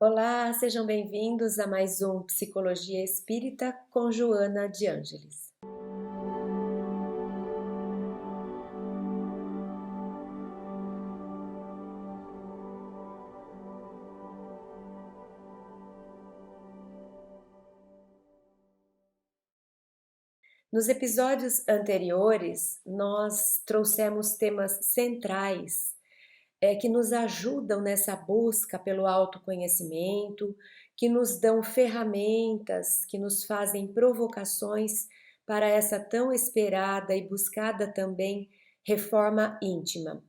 Olá, sejam bem-vindos a mais um Psicologia Espírita com Joana de Ângeles. Nos episódios anteriores, nós trouxemos temas centrais que nos ajudam nessa busca pelo autoconhecimento, que nos dão ferramentas, que nos fazem provocações para essa tão esperada e buscada também reforma íntima.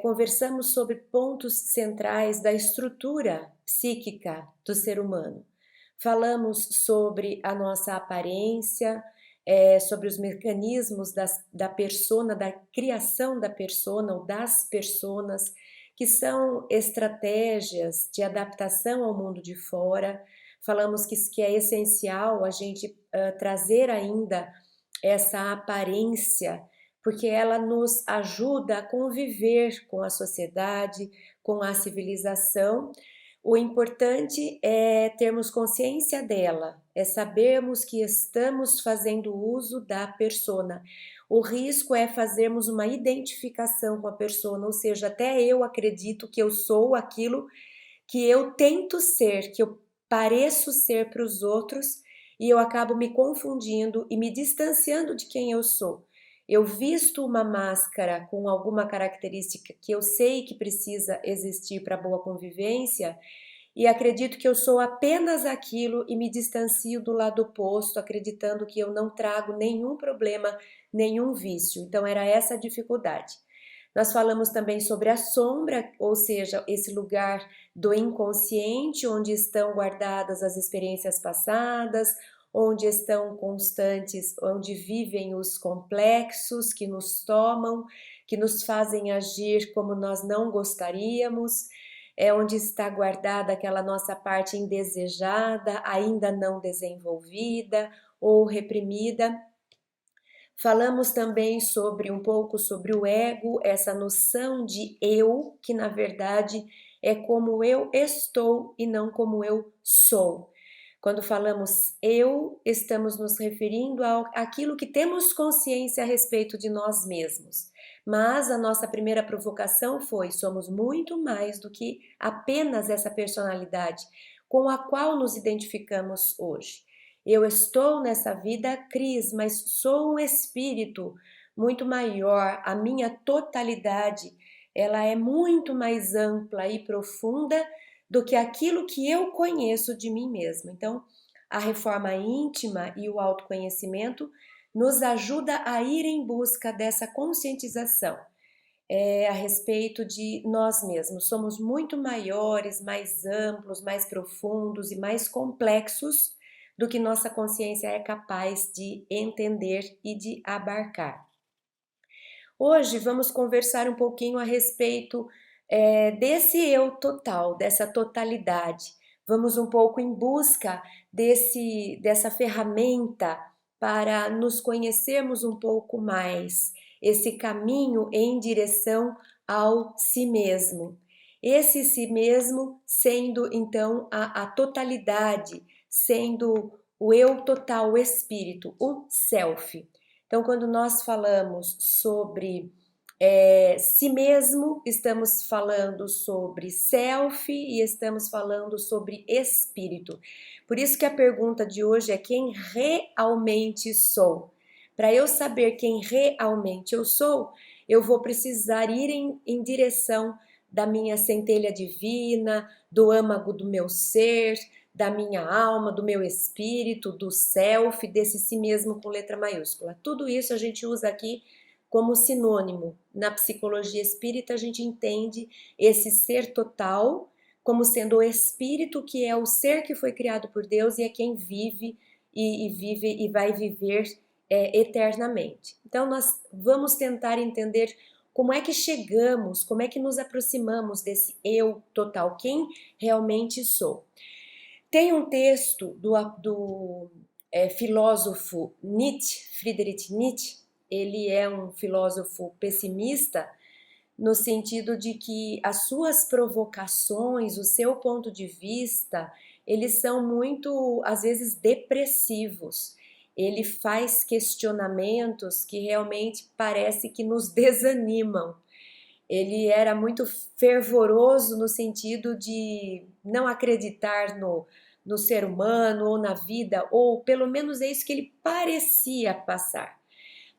Conversamos sobre pontos centrais da estrutura psíquica do ser humano. Falamos sobre a nossa aparência, sobre os mecanismos da persona, da criação da persona ou das personas, que são estratégias de adaptação ao mundo de fora. Falamos que é essencial a gente trazer ainda essa aparência, porque ela nos ajuda a conviver com a sociedade, com a civilização. O importante é termos consciência dela, é sabermos que estamos fazendo uso da persona. O risco é fazermos uma identificação com a persona, ou seja, até eu acredito que eu sou aquilo que eu tento ser, que eu pareço ser para os outros, e eu acabo me confundindo e me distanciando de quem eu sou. Eu visto uma máscara com alguma característica que eu sei que precisa existir para boa convivência e acredito que eu sou apenas aquilo e me distancio do lado oposto, acreditando que eu não trago nenhum problema, nenhum vício. Então era essa a dificuldade. Nós falamos também sobre a sombra, ou seja, esse lugar do inconsciente, onde estão guardadas as experiências passadas, onde estão constantes, onde vivem os complexos que nos tomam, que nos fazem agir como nós não gostaríamos, é onde está guardada aquela nossa parte indesejada, ainda não desenvolvida ou reprimida. Falamos também sobre um pouco sobre o ego, essa noção de eu, que na verdade é como eu estou e não como eu sou. Quando falamos eu, estamos nos referindo àquilo que temos consciência a respeito de nós mesmos. Mas a nossa primeira provocação foi: somos muito mais do que apenas essa personalidade com a qual nos identificamos hoje. Eu estou nessa vida, Cris, mas sou um espírito muito maior. A minha totalidade, ela é muito mais ampla e profunda do que aquilo que eu conheço de mim mesma. Então, a reforma íntima e o autoconhecimento nos ajuda a ir em busca dessa conscientização a respeito de nós mesmos. Somos muito maiores, mais amplos, mais profundos e mais complexos do que nossa consciência é capaz de entender e de abarcar. Hoje vamos conversar um pouquinho a respeito desse eu total, dessa totalidade. Vamos um pouco em busca dessa ferramenta para nos conhecermos um pouco mais, esse caminho em direção ao si mesmo. Esse si mesmo sendo então a totalidade, sendo o eu total, o espírito, o self. Então, quando nós falamos sobre si mesmo, estamos falando sobre self e estamos falando sobre espírito. Por isso que a pergunta de hoje é: quem realmente sou? Para eu saber quem realmente eu sou, eu vou precisar ir em direção da minha centelha divina, do âmago do meu ser, da minha alma, do meu espírito, do self, desse si mesmo com letra maiúscula. Tudo isso a gente usa aqui como sinônimo. Na psicologia espírita a gente entende esse ser total como sendo o espírito, que é o ser que foi criado por Deus e é quem vive e vive e vai viver eternamente. Então nós vamos tentar entender como é que chegamos, como é que nos aproximamos desse eu total, quem realmente sou. Tem um texto do filósofo Nietzsche, Friedrich Nietzsche. Ele é um filósofo pessimista, no sentido de que as suas provocações, o seu ponto de vista, eles são muito, às vezes, depressivos. Ele faz questionamentos que realmente parece que nos desanimam. Ele era muito fervoroso no sentido de não acreditar no ser humano ou na vida, ou pelo menos é isso que ele parecia passar.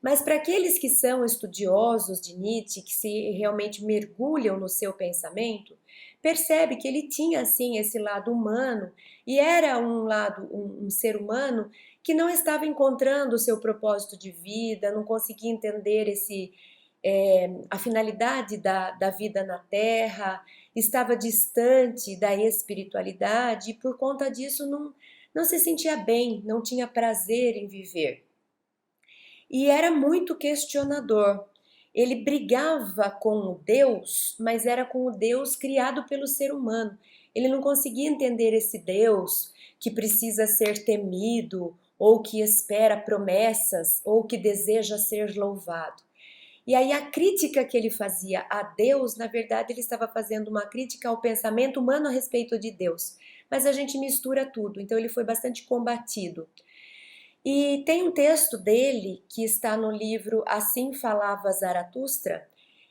Mas para aqueles que são estudiosos de Nietzsche, que se realmente mergulham no seu pensamento, percebe que ele tinha assim esse lado humano e era um ser humano que não estava encontrando o seu propósito de vida, não conseguia entender a finalidade da vida na Terra, estava distante da espiritualidade e por conta disso não se sentia bem, não tinha prazer em viver e era muito questionador. Ele brigava com o Deus, mas era com o Deus criado pelo ser humano. Ele não conseguia entender esse Deus que precisa ser temido, ou que espera promessas, ou que deseja ser louvado. E aí a crítica que ele fazia a Deus, na verdade, ele estava fazendo uma crítica ao pensamento humano a respeito de Deus. Mas a gente mistura tudo, então ele foi bastante combatido. E tem um texto dele que está no livro Assim Falava Zaratustra.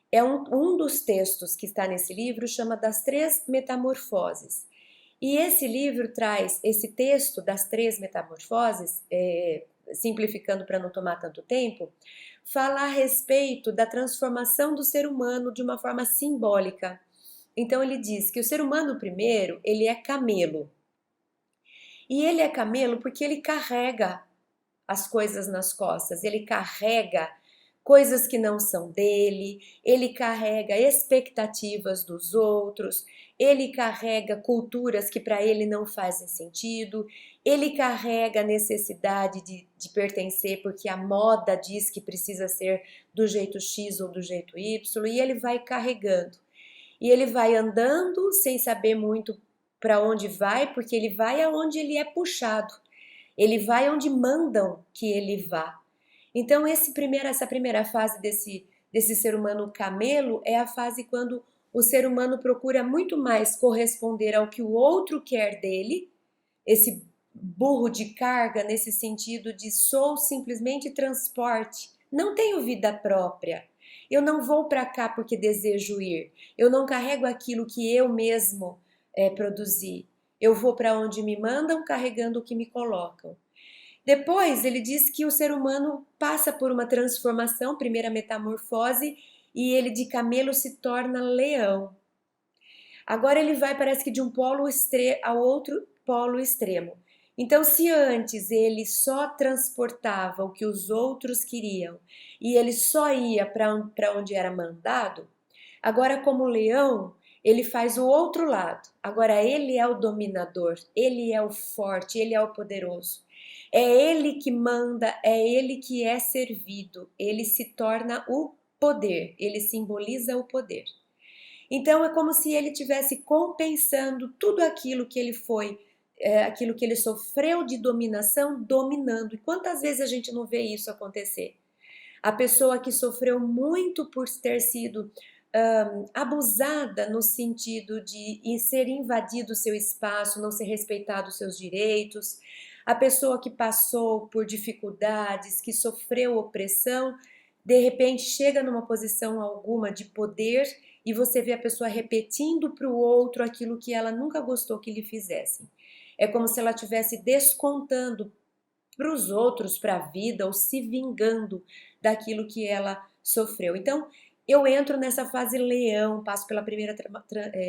É um dos textos que está nesse livro, chama Das Três Metamorfoses. E esse livro traz esse texto das três metamorfoses, simplificando para não tomar tanto tempo, fala a respeito da transformação do ser humano de uma forma simbólica. Então ele diz que o ser humano primeiro, ele é camelo. E ele é camelo porque ele carrega as coisas nas costas, ele carrega coisas que não são dele, ele carrega expectativas dos outros, ele carrega culturas que para ele não fazem sentido, ele carrega a necessidade de pertencer porque a moda diz que precisa ser do jeito X ou do jeito Y, e ele vai carregando. E ele vai andando sem saber muito para onde vai, porque ele vai aonde ele é puxado. Ele vai onde mandam que ele vá. Então, essa primeira fase desse ser humano camelo é a fase quando o ser humano procura muito mais corresponder ao que o outro quer dele, esse burro de carga nesse sentido de sou simplesmente transporte, não tenho vida própria. Eu não vou para cá porque desejo ir. Eu não carrego aquilo que eu mesmo produzi. Eu vou para onde me mandam carregando o que me colocam. Depois ele diz que o ser humano passa por uma transformação, primeira metamorfose, e ele de camelo se torna leão. Agora ele vai, parece que de um polo ao outro polo extremo. Então, se antes ele só transportava o que os outros queriam e ele só ia para onde era mandado, agora, como leão, ele faz o outro lado. Agora, ele é o dominador, ele é o forte, ele é o poderoso. É ele que manda, é ele que é servido, ele se torna o poder, ele simboliza o poder. Então é como se ele tivesse compensando tudo aquilo que ele foi, aquilo que ele sofreu de dominação, dominando. E quantas vezes a gente não vê isso acontecer? A pessoa que sofreu muito por ter sido abusada no sentido de ser invadido o seu espaço, não ser respeitado os seus direitos, a pessoa que passou por dificuldades, que sofreu opressão, de repente chega numa posição alguma de poder e você vê a pessoa repetindo para o outro aquilo que ela nunca gostou que lhe fizessem. É como se ela estivesse descontando para os outros, para a vida, ou se vingando daquilo que ela sofreu. Então, eu entro nessa fase leão, passo pela primeira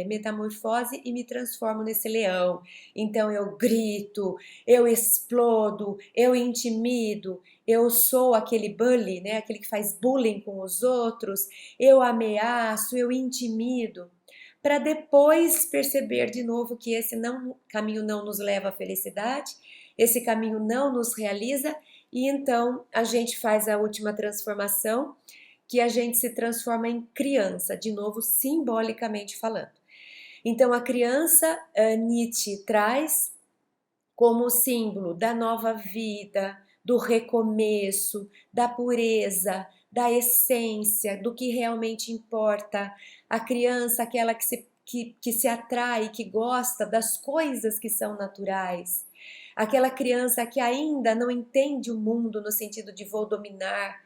metamorfose e me transformo nesse leão. Então, eu grito, eu explodo, eu intimido, eu sou aquele bully, né? Aquele que faz bullying com os outros, eu ameaço, eu intimido, para depois perceber de novo que esse caminho não nos leva à felicidade, esse caminho não nos realiza, e então a gente faz a última transformação, que a gente se transforma em criança, de novo simbolicamente falando. Então a criança, Nietzsche traz como símbolo da nova vida, do recomeço, da pureza, da essência, do que realmente importa. A criança, aquela que se atrai, que gosta das coisas que são naturais. Aquela criança que ainda não entende o mundo no sentido de vou dominar.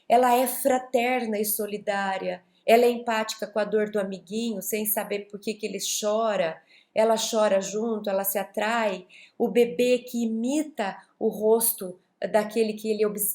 Ela é fraterna e solidária. Ela é empática com a dor do amiguinho, sem saber por que ele chora. Ela chora junto, ela se atrai. O bebê que imita o rosto daquele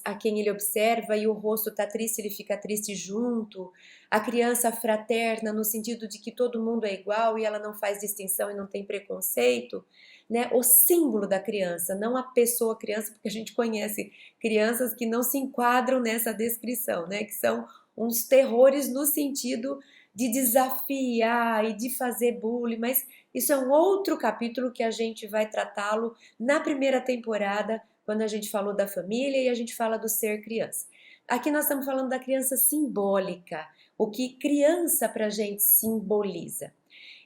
a quem ele observa e o rosto está triste, ele fica triste junto. A criança fraterna no sentido de que todo mundo é igual e ela não faz distinção e não tem preconceito, né? O símbolo da criança, não a pessoa criança, porque a gente conhece crianças que não se enquadram nessa descrição, né? Que são uns terrores no sentido de desafiar e de fazer bullying, mas isso é um outro capítulo que a gente vai tratá-lo na primeira temporada, quando a gente falou da família e a gente fala do ser criança. Aqui nós estamos falando da criança simbólica, o que criança para a gente simboliza.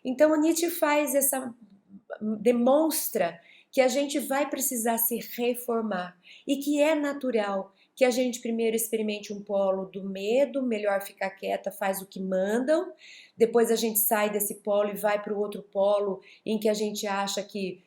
Então, o Nietzsche demonstra que a gente vai precisar se reformar e que é natural que a gente primeiro experimente um polo do medo, melhor ficar quieta, faz o que mandam, depois a gente sai desse polo e vai para o outro polo em que a gente acha que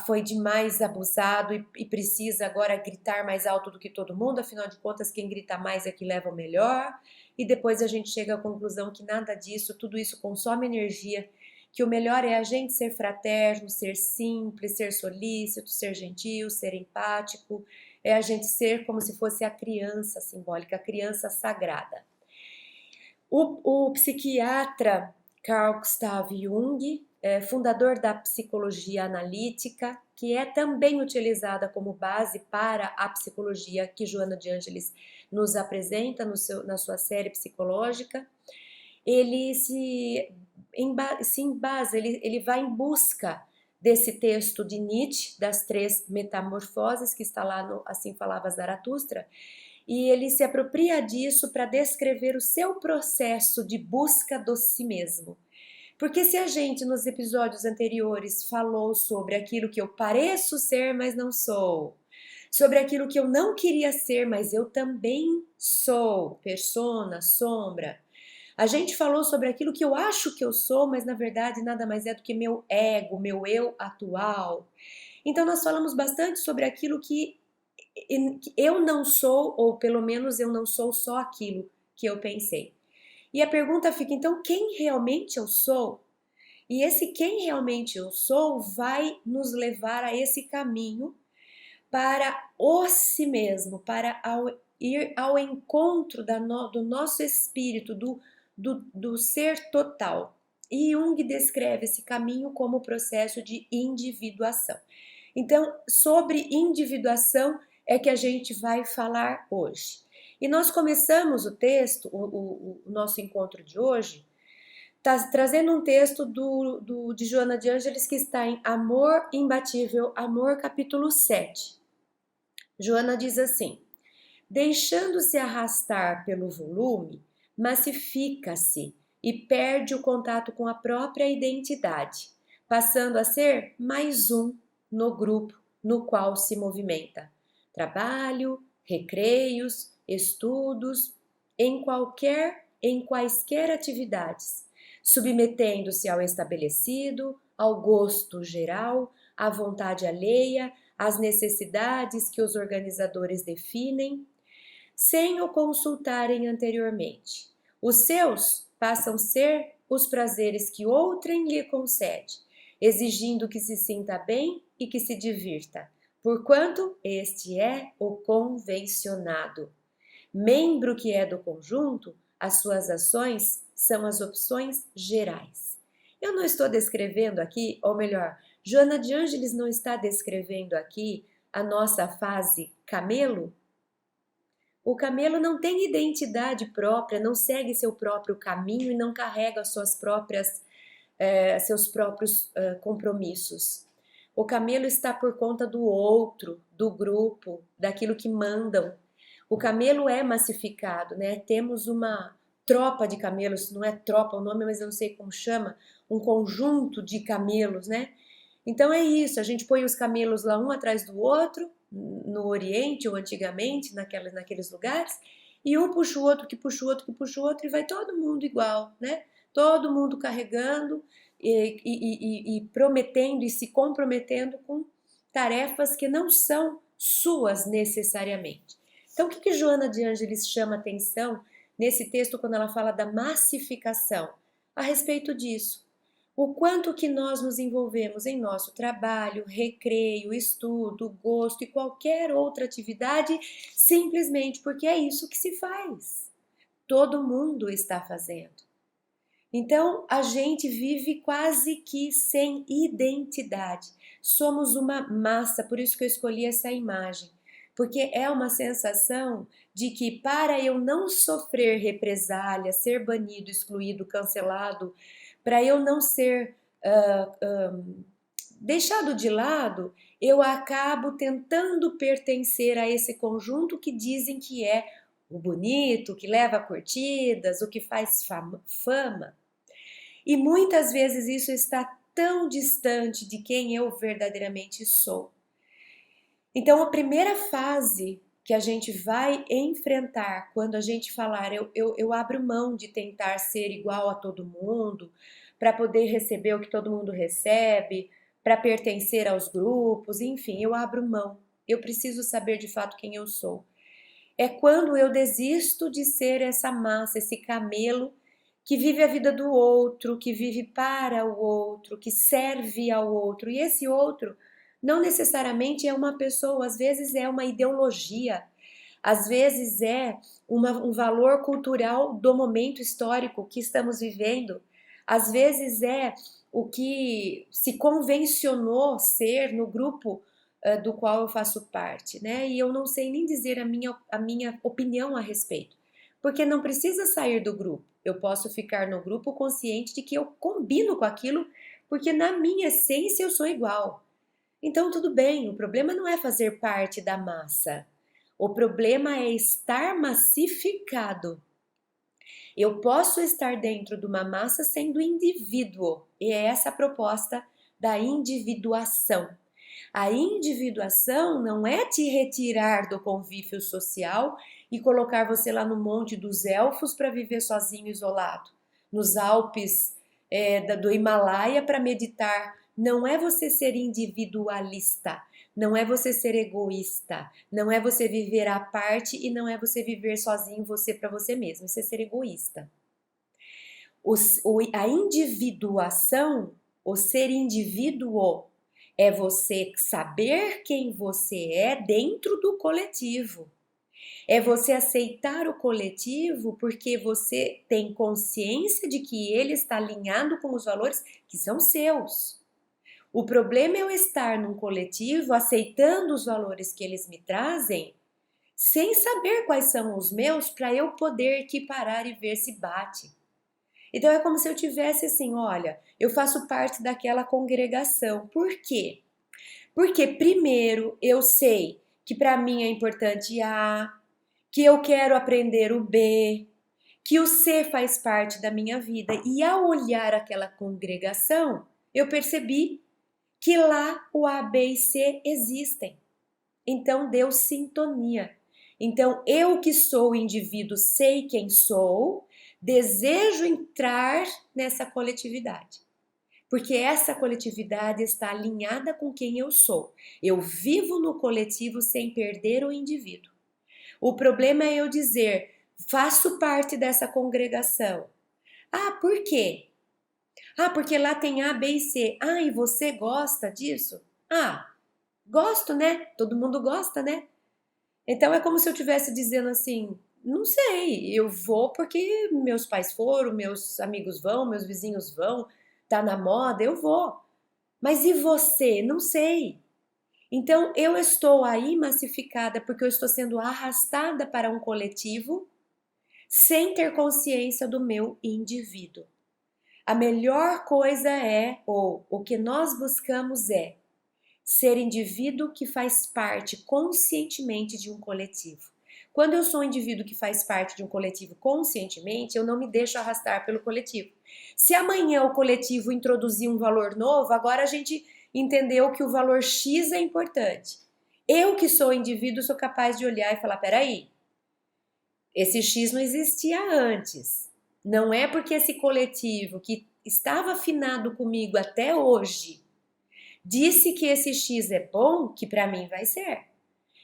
foi demais abusado e precisa agora gritar mais alto do que todo mundo, afinal de contas quem grita mais é que leva o melhor, e depois a gente chega à conclusão que nada disso, tudo isso consome energia, que o melhor é a gente ser fraterno, ser simples, ser solícito, ser gentil, ser empático, é a gente ser como se fosse a criança simbólica, a criança sagrada. O psiquiatra Carl Gustav Jung, fundador da psicologia analítica, que é também utilizada como base para a psicologia que Joana de Ângeles nos apresenta na sua série psicológica, ele ele vai em busca desse texto de Nietzsche, das 3 metamorfoses, que está lá no Assim Falava Zaratustra, e ele se apropria disso para descrever o seu processo de busca do si mesmo. Porque se a gente nos episódios anteriores falou sobre aquilo que eu pareço ser, mas não sou, sobre aquilo que eu não queria ser, mas eu também sou, persona, sombra, a gente falou sobre aquilo que eu acho que eu sou, mas na verdade nada mais é do que meu ego, meu eu atual. Então nós falamos bastante sobre aquilo que eu não sou, ou pelo menos eu não sou só aquilo que eu pensei. E a pergunta fica, então, quem realmente eu sou? E esse quem realmente eu sou vai nos levar a esse caminho para o si mesmo, para ir ao encontro do nosso espírito, do ser total. E Jung descreve esse caminho como o processo de individuação. Então, sobre individuação é que a gente vai falar hoje. E nós começamos o texto, o nosso encontro de hoje, trazendo um texto de Joana de Ângeles que está em Amor Imbatível, Amor, capítulo 7. Joana diz assim: deixando-se arrastar pelo volume, massifica-se e perde o contato com a própria identidade, passando a ser mais um no grupo no qual se movimenta. Trabalho, recreios, estudos, em quaisquer atividades, submetendo-se ao estabelecido, ao gosto geral, à vontade alheia, às necessidades que os organizadores definem, sem o consultarem anteriormente. Os seus passam a ser os prazeres que outrem lhe concede, exigindo que se sinta bem e que se divirta, porquanto este é o convencionado. Membro que é do conjunto, as suas ações são as opções gerais. Eu não estou descrevendo aqui, ou melhor, Joana de Ângeles não está descrevendo aqui a nossa fase camelo. O camelo não tem identidade própria, não segue seu próprio caminho e não carrega seus próprios compromissos. O camelo está por conta do outro, do grupo, daquilo que mandam. O camelo é massificado, né? Temos uma tropa de camelos, não é tropa o nome, mas eu não sei como chama, um conjunto de camelos, né? Então é isso, a gente põe os camelos lá um atrás do outro, no Oriente ou antigamente, naqueles lugares, E um puxa o outro, que puxa o outro, que puxa o outro, e vai todo mundo igual, né? Todo mundo carregando e prometendo e se comprometendo com tarefas que não são suas necessariamente. Então, o que Joana de Ângeles chama atenção nesse texto quando ela fala da massificação? A respeito disso. O quanto que nós nos envolvemos em nosso trabalho, recreio, estudo, gosto e qualquer outra atividade, simplesmente porque é isso que se faz. Todo mundo está fazendo. Então, a gente vive quase que sem identidade. Somos uma massa, por isso que eu escolhi essa imagem. Porque é uma sensação de que para eu não sofrer represália, ser banido, excluído, cancelado, para eu não ser deixado de lado, eu acabo tentando pertencer a esse conjunto que dizem que é o bonito, que leva a curtidas, o que faz fama. E muitas vezes isso está tão distante de quem eu verdadeiramente sou. Então, a primeira fase que a gente vai enfrentar quando a gente falar eu abro mão de tentar ser igual a todo mundo, para poder receber o que todo mundo recebe, para pertencer aos grupos, enfim, eu abro mão. Eu preciso saber de fato quem eu sou. É quando eu desisto de ser essa massa, esse camelo que vive a vida do outro, que vive para o outro, que serve ao outro. E esse outro não necessariamente é uma pessoa, às vezes é uma ideologia, às vezes é um valor cultural do momento histórico que estamos vivendo, às vezes é o que se convencionou ser no grupo do qual eu faço parte, né? E eu não sei nem dizer a minha opinião a respeito, porque não precisa sair do grupo. Eu posso ficar no grupo consciente de que eu combino com aquilo, porque na minha essência eu sou igual. Então tudo bem, o problema não é fazer parte da massa. O problema é estar massificado. Eu posso estar dentro de uma massa sendo indivíduo, e é essa a proposta da individuação. A individuação não é te retirar do convívio social e colocar você lá no Monte dos Elfos para viver sozinho, isolado, nos Alpes do Himalaia para meditar. Não é você ser individualista, não é você ser egoísta, não é você viver à parte e não é você viver sozinho você para você mesmo, isso é ser egoísta. A individuação, o ser indivíduo, é você saber quem você é dentro do coletivo. É você aceitar o coletivo porque você tem consciência de que ele está alinhado com os valores que são seus. O problema é eu estar num coletivo aceitando os valores que eles me trazem, sem saber quais são os meus para eu poder equiparar e ver se bate. Então é como se eu tivesse assim, olha, eu faço parte daquela congregação. Por quê? Porque primeiro eu sei que para mim é importante A, que eu quero aprender o B, que o C faz parte da minha vida. E ao olhar aquela congregação, eu percebi que lá o A, B e C existem. Então deu sintonia. Então eu que sou o indivíduo, sei quem sou, desejo entrar nessa coletividade. Porque essa coletividade está alinhada com quem eu sou. Eu vivo no coletivo sem perder o indivíduo. O problema é eu dizer, faço parte dessa congregação. Ah, por quê? Ah, porque lá tem A, B e C. Ah, e você gosta disso? Ah, gosto, né? Todo mundo gosta, né? Então é como se eu estivesse dizendo assim, não sei, eu vou porque meus pais foram, meus amigos vão, meus vizinhos vão, tá na moda, eu vou. Mas e você? Não sei. Então eu estou aí massificada porque eu estou sendo arrastada para um coletivo sem ter consciência do meu indivíduo. A melhor coisa é, ou o que nós buscamos é, ser indivíduo que faz parte conscientemente de um coletivo. Quando eu sou um indivíduo que faz parte de um coletivo conscientemente, eu não me deixo arrastar pelo coletivo. Se amanhã o coletivo introduzir um valor novo, agora a gente entendeu que o valor X é importante. Eu que sou indivíduo sou capaz de olhar e falar, peraí, Esse X não existia antes. Não é porque esse coletivo que estava afinado comigo até hoje disse que esse X é bom, que para mim vai ser.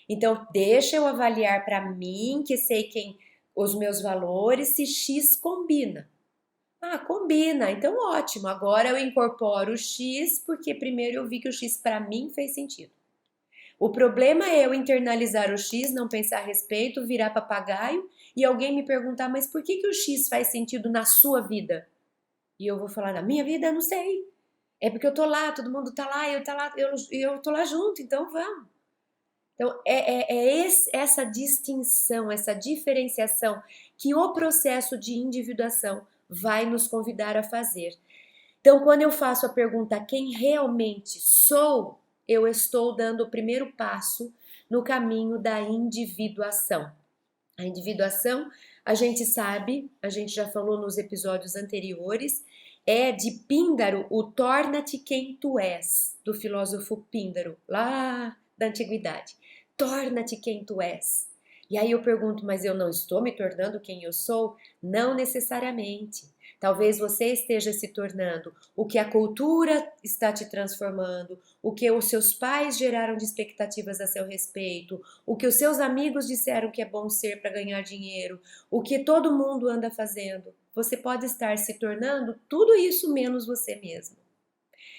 Então, deixa eu avaliar para mim, que sei quem os meus valores, se X combina. Ah, combina, então ótimo. Agora eu incorporo o X porque primeiro eu vi que o X para mim fez sentido. O problema é eu internalizar o X, não pensar a respeito, virar papagaio e alguém me perguntar, mas por que o X faz sentido na sua vida? E eu vou falar, na minha vida, eu não sei. É porque eu tô lá, todo mundo tá lá, eu tô lá junto, então vamos. Então, essa distinção, essa diferenciação que o processo de individuação vai nos convidar a fazer. Então, quando eu faço a pergunta quem realmente sou, eu estou dando o primeiro passo no caminho da individuação. A individuação, a gente sabe, a gente já falou nos episódios anteriores, é de Píndaro, o Torna-te quem tu és, do filósofo Píndaro, lá da antiguidade. Torna-te quem tu és. E aí eu pergunto, mas eu não estou me tornando quem eu sou? Não necessariamente. Talvez você esteja se tornando o que a cultura está te transformando, o que os seus pais geraram de expectativas a seu respeito, o que os seus amigos disseram que é bom ser para ganhar dinheiro, o que todo mundo anda fazendo. Você pode estar se tornando tudo isso menos você mesmo.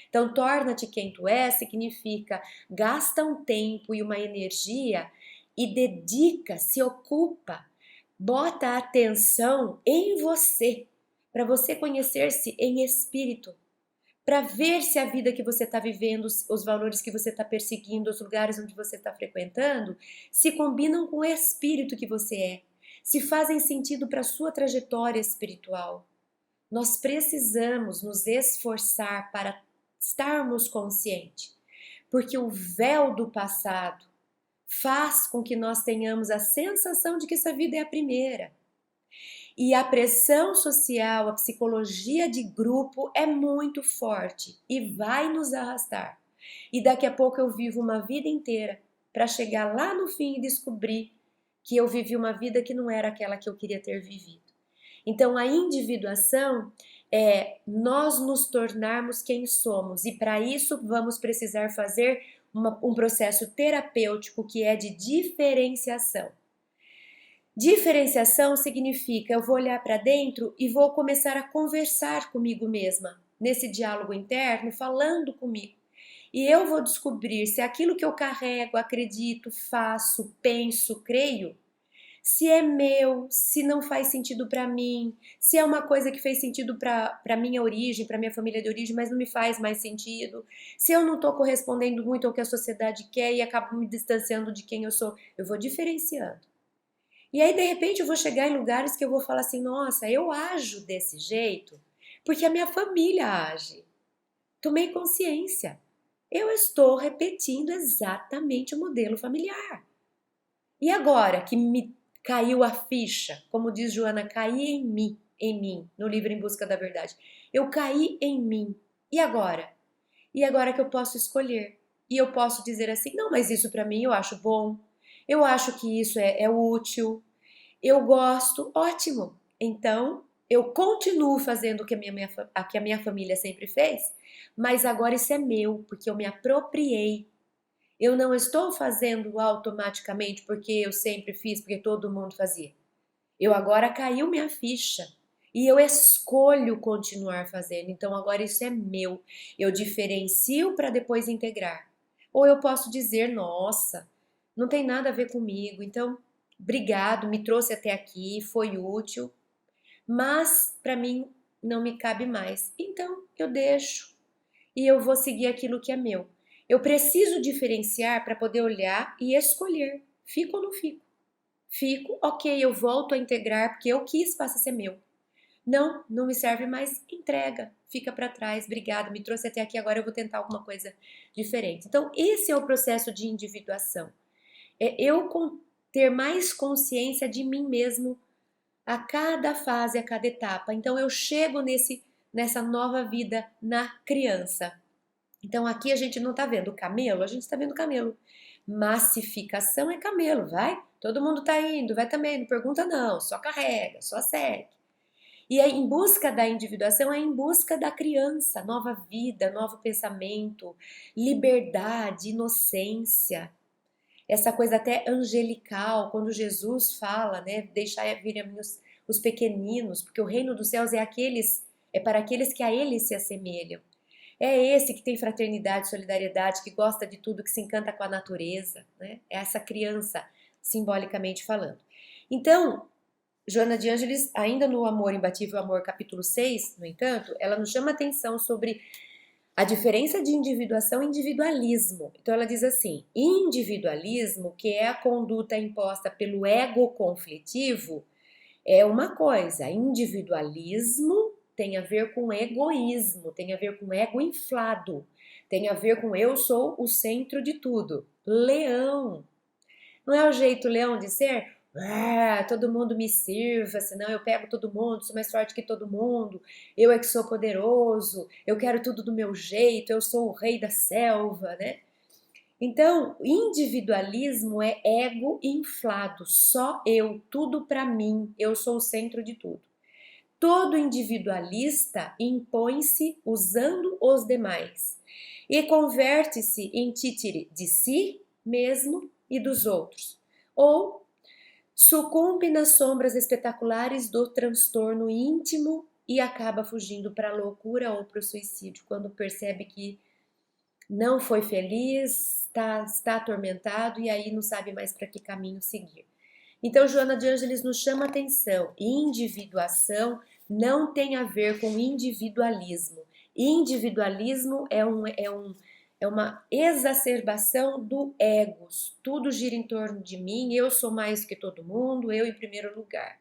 Então, torna-te quem tu é significa gasta um tempo e uma energia e dedica, se ocupa, bota a atenção em você, para você conhecer-se em espírito, para ver se a vida que você está vivendo, os valores que você está perseguindo, os lugares onde você está frequentando, se combinam com o espírito que você é, se fazem sentido para a sua trajetória espiritual. Nós precisamos nos esforçar para estarmos conscientes, porque o véu do passado faz com que nós tenhamos a sensação de que essa vida é a primeira. E a pressão social, a psicologia de grupo é muito forte e vai nos arrastar. E daqui a pouco eu vivo uma vida inteira para chegar lá no fim e descobrir que eu vivi uma vida que não era aquela que eu queria ter vivido. Então a individuação é nós nos tornarmos quem somos e para isso vamos precisar fazer um processo terapêutico que é de diferenciação. Diferenciação significa eu vou olhar para dentro e vou começar a conversar comigo mesma, nesse diálogo interno, falando comigo. E eu vou descobrir se aquilo que eu carrego, acredito, faço, penso, creio, se é meu, se não faz sentido para mim, se é uma coisa que fez sentido para minha origem, para minha família de origem, mas não me faz mais sentido, se eu não estou correspondendo muito ao que a sociedade quer e acabo me distanciando de quem eu sou, eu vou diferenciando. E aí, de repente, eu vou chegar em lugares que eu vou falar assim, nossa, eu ajo desse jeito porque a minha família age. Tomei consciência. Eu estou repetindo exatamente o modelo familiar. E agora que me caiu a ficha, como diz Joana, caí em mim, no livro Em Busca da Verdade. Eu caí em mim. E agora? E agora que eu posso escolher. E eu posso dizer assim, não, mas isso para mim eu acho bom. Eu acho que isso é útil. Eu gosto, ótimo. Então, eu continuo fazendo o que a minha família sempre fez, mas agora isso é meu, porque eu me apropriei. Eu não estou fazendo automaticamente porque eu sempre fiz, porque todo mundo fazia. Eu agora caiu minha ficha e eu escolho continuar fazendo. Então agora isso é meu. Eu diferencio para depois integrar. Ou eu posso dizer, nossa, não tem nada a ver comigo. Então, obrigado, me trouxe até aqui, foi útil, mas para mim não me cabe mais. Então eu deixo e eu vou seguir aquilo que é meu. Eu preciso diferenciar para poder olhar e escolher. Fico ou não fico? Fico, ok, eu volto a integrar porque eu quis, passa a ser meu. Não, não me serve mais, entrega, fica para trás, obrigada, me trouxe até aqui, agora eu vou tentar alguma coisa diferente. Então, esse é o processo de individuação. É eu ter mais consciência de mim mesmo a cada fase, a cada etapa. Então, eu chego nessa nova vida na criança. Então, aqui a gente não está vendo camelo, a gente está vendo camelo. Massificação é camelo, vai todo mundo tá indo, vai também, não pergunta não, só carrega, só segue. E aí, em busca da individuação é em busca da criança, nova vida, novo pensamento, liberdade, inocência, essa coisa até angelical, quando Jesus fala, né, deixai vir a mim os pequeninos, porque o reino dos céus é para aqueles que a ele se assemelham. É esse que tem fraternidade, solidariedade, que gosta de tudo, que se encanta com a natureza, né? É essa criança, simbolicamente falando. Então, Joana de Ângeles, ainda no Amor Imbatível Amor, capítulo 6, no entanto, ela nos chama atenção sobre a diferença de individuação e individualismo. Então ela diz assim: individualismo, que é a conduta imposta pelo ego conflitivo, é uma coisa. Individualismo tem a ver com egoísmo, tem a ver com ego inflado, tem a ver com eu sou o centro de tudo. Leão. Não é o jeito leão de ser? Ah, todo mundo me sirva, senão eu pego todo mundo, sou mais forte que todo mundo, eu é que sou poderoso, eu quero tudo do meu jeito, eu sou o rei da selva, né? Então, individualismo é ego inflado, só eu, tudo para mim, eu sou o centro de tudo. Todo individualista impõe-se usando os demais e converte-se em títere de si mesmo e dos outros, ou sucumbe nas sombras espetaculares do transtorno íntimo e acaba fugindo para a loucura ou para o suicídio, quando percebe que não foi feliz, está atormentado e aí não sabe mais para que caminho seguir. Então, Joana de Ângeles nos chama atenção: individuação não tem a ver com individualismo. Individualismo é uma exacerbação do egos. Tudo gira em torno de mim, eu sou mais que todo mundo, eu em primeiro lugar.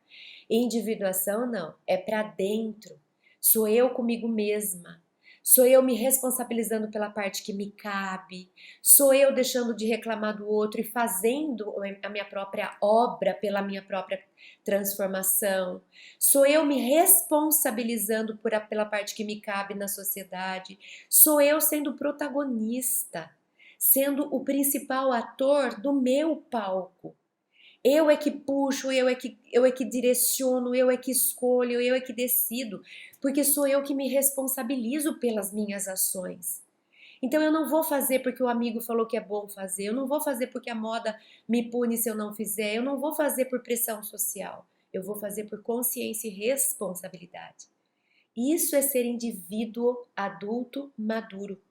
Individuação não, é para dentro. Sou eu comigo mesma. Sou eu me responsabilizando pela parte que me cabe, sou eu deixando de reclamar do outro e fazendo a minha própria obra pela minha própria transformação, sou eu me responsabilizando pela parte que me cabe na sociedade, sou eu sendo protagonista, sendo o principal ator do meu palco. Eu é que puxo, eu é que direciono, eu é que escolho, eu é que decido, porque sou eu que me responsabilizo pelas minhas ações. Então eu não vou fazer porque o amigo falou que é bom fazer, eu não vou fazer porque a moda me pune se eu não fizer, eu não vou fazer por pressão social, eu vou fazer por consciência e responsabilidade. Isso é ser indivíduo adulto maduro.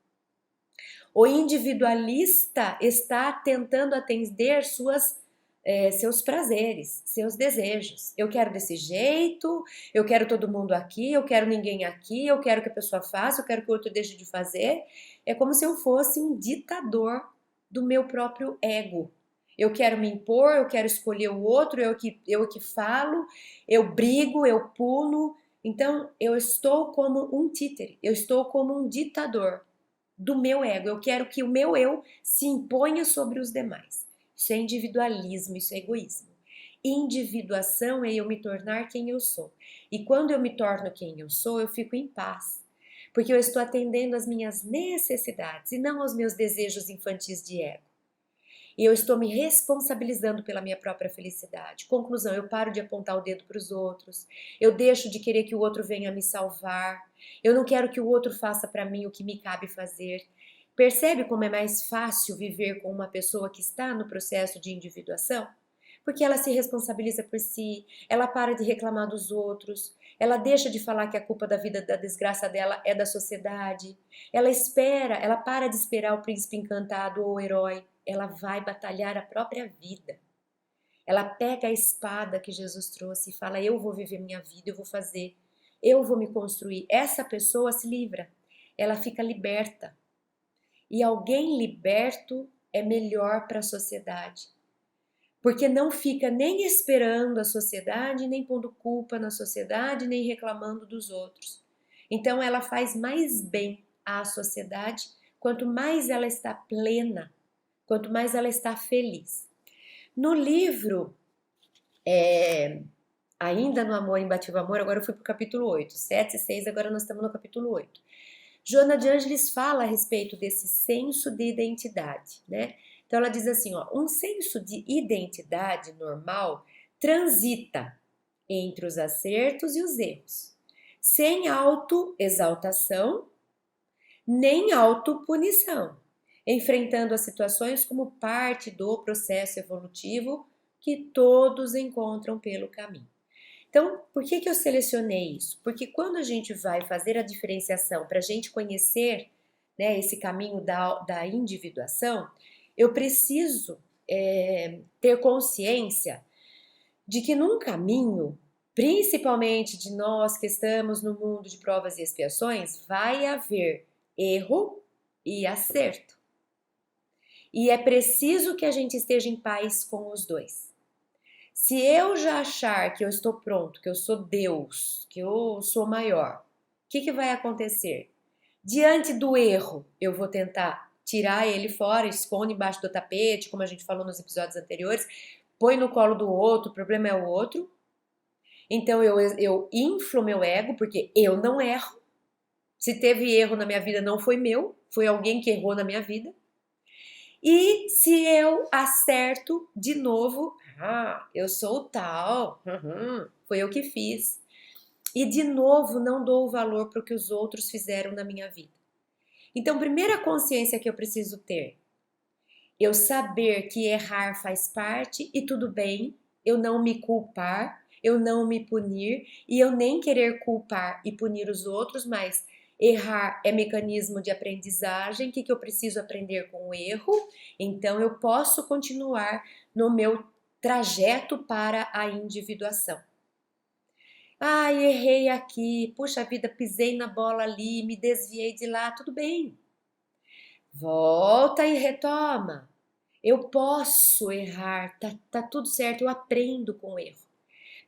O individualista está tentando atender seus prazeres, seus desejos. Eu quero desse jeito, eu quero todo mundo aqui, eu quero ninguém aqui, eu quero que a pessoa faça, eu quero que o outro deixe de fazer. É como se eu fosse um ditador do meu próprio ego. Eu quero me impor, eu quero escolher o outro, eu que falo, eu brigo, eu pulo. Então, eu estou como um títere, eu estou como um ditador do meu ego. Eu quero que o meu eu se imponha sobre os demais. Isso é individualismo, isso é egoísmo. Individuação é eu me tornar quem eu sou. E quando eu me torno quem eu sou, eu fico em paz. Porque eu estou atendendo às minhas necessidades e não aos meus desejos infantis de ego. E eu estou me responsabilizando pela minha própria felicidade. Conclusão, eu paro de apontar o dedo para os outros. Eu deixo de querer que o outro venha me salvar. Eu não quero que o outro faça para mim o que me cabe fazer. Percebe como é mais fácil viver com uma pessoa que está no processo de individuação? Porque ela se responsabiliza por si, ela para de reclamar dos outros, ela deixa de falar que a culpa da vida, da desgraça dela é da sociedade. Ela para de esperar o príncipe encantado ou o herói. Ela vai batalhar a própria vida. Ela pega a espada que Jesus trouxe e fala: eu vou viver minha vida, eu vou fazer, eu vou me construir. Essa pessoa se livra, ela fica liberta. E alguém liberto é melhor para a sociedade, porque não fica nem esperando a sociedade, nem pondo culpa na sociedade, nem reclamando dos outros. Então ela faz mais bem à sociedade quanto mais ela está plena, quanto mais ela está feliz. No livro, ainda no Amor Imbatível Amor, agora eu fui para o capítulo 8, 7 e 6, agora nós estamos no capítulo 8. Joana de Ângeles fala a respeito desse senso de identidade, né? Então ela diz assim, ó, um senso de identidade normal transita entre os acertos e os erros, sem autoexaltação nem autopunição, enfrentando as situações como parte do processo evolutivo que todos encontram pelo caminho. Então, por que eu selecionei isso? Porque quando a gente vai fazer a diferenciação para a gente conhecer, né, esse caminho da individuação, eu preciso ter consciência de que num caminho, principalmente de nós que estamos no mundo de provas e expiações, vai haver erro e acerto. E é preciso que a gente esteja em paz com os dois. Se eu já achar que eu estou pronto, que eu sou Deus, que eu sou maior, o que vai acontecer? Diante do erro, eu vou tentar tirar ele fora, esconde embaixo do tapete, como a gente falou nos episódios anteriores, põe no colo do outro, o problema é o outro. Então eu inflo meu ego, porque eu não erro. Se teve erro na minha vida, não foi meu, foi alguém que errou na minha vida. E se eu acerto de novo, eu sou o tal, foi eu que fiz. E de novo não dou o valor para o que os outros fizeram na minha vida. Então, primeira consciência que eu preciso ter, eu saber que errar faz parte e tudo bem, eu não me culpar, eu não me punir e eu nem querer culpar e punir os outros, mas errar é mecanismo de aprendizagem. O que eu preciso aprender com o erro? Então eu posso continuar no meu trajeto para a individuação. Errei aqui, puxa vida, pisei na bola ali, me desviei de lá, tudo bem. Volta e retoma. Eu posso errar, tá tudo certo, eu aprendo com o erro.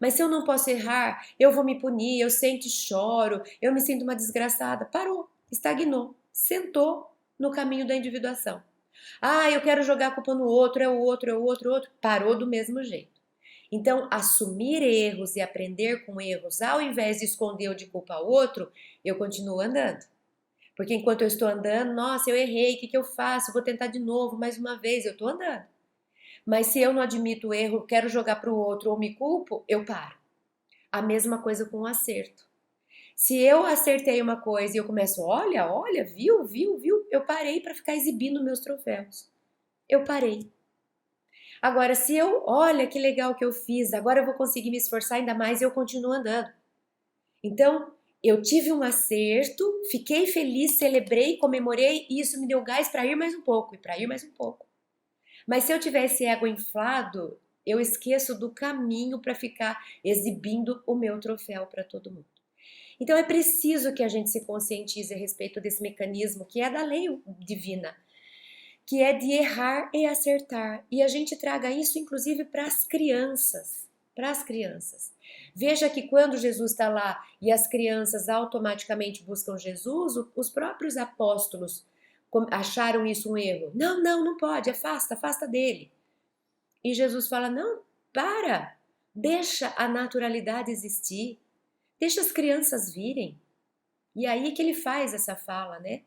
Mas se eu não posso errar, eu vou me punir, eu sento e choro, eu me sinto uma desgraçada. Parou, estagnou, sentou no caminho da individuação. Eu quero jogar a culpa no outro, é o outro, é o outro, é o outro. Parou do mesmo jeito. Então, assumir erros e aprender com erros, ao invés de esconder ou de culpar o outro, eu continuo andando. Porque enquanto eu estou andando, nossa, eu errei, o que eu faço? Vou tentar de novo, mais uma vez, eu estou andando. Mas se eu não admito o erro, quero jogar para o outro ou me culpo, eu paro. A mesma coisa com o acerto. Se eu acertei uma coisa e eu começo, olha, viu, eu parei para ficar exibindo meus troféus. Eu parei. Agora, se eu, olha que legal que eu fiz, agora eu vou conseguir me esforçar ainda mais e eu continuo andando. Então, eu tive um acerto, fiquei feliz, celebrei, comemorei e isso me deu gás para ir mais um pouco e para ir mais um pouco. Mas se eu tivesse ego inflado, eu esqueço do caminho para ficar exibindo o meu troféu para todo mundo. Então é preciso que a gente se conscientize a respeito desse mecanismo que é da lei divina, que é de errar e acertar. E a gente traga isso inclusive para as crianças. Para as crianças. Veja que quando Jesus está lá e as crianças automaticamente buscam Jesus, os próprios apóstolos acharam isso um erro. Não pode, afasta dele. E Jesus fala, não, deixa a naturalidade existir, deixa as crianças virem. E aí que ele faz essa fala, né?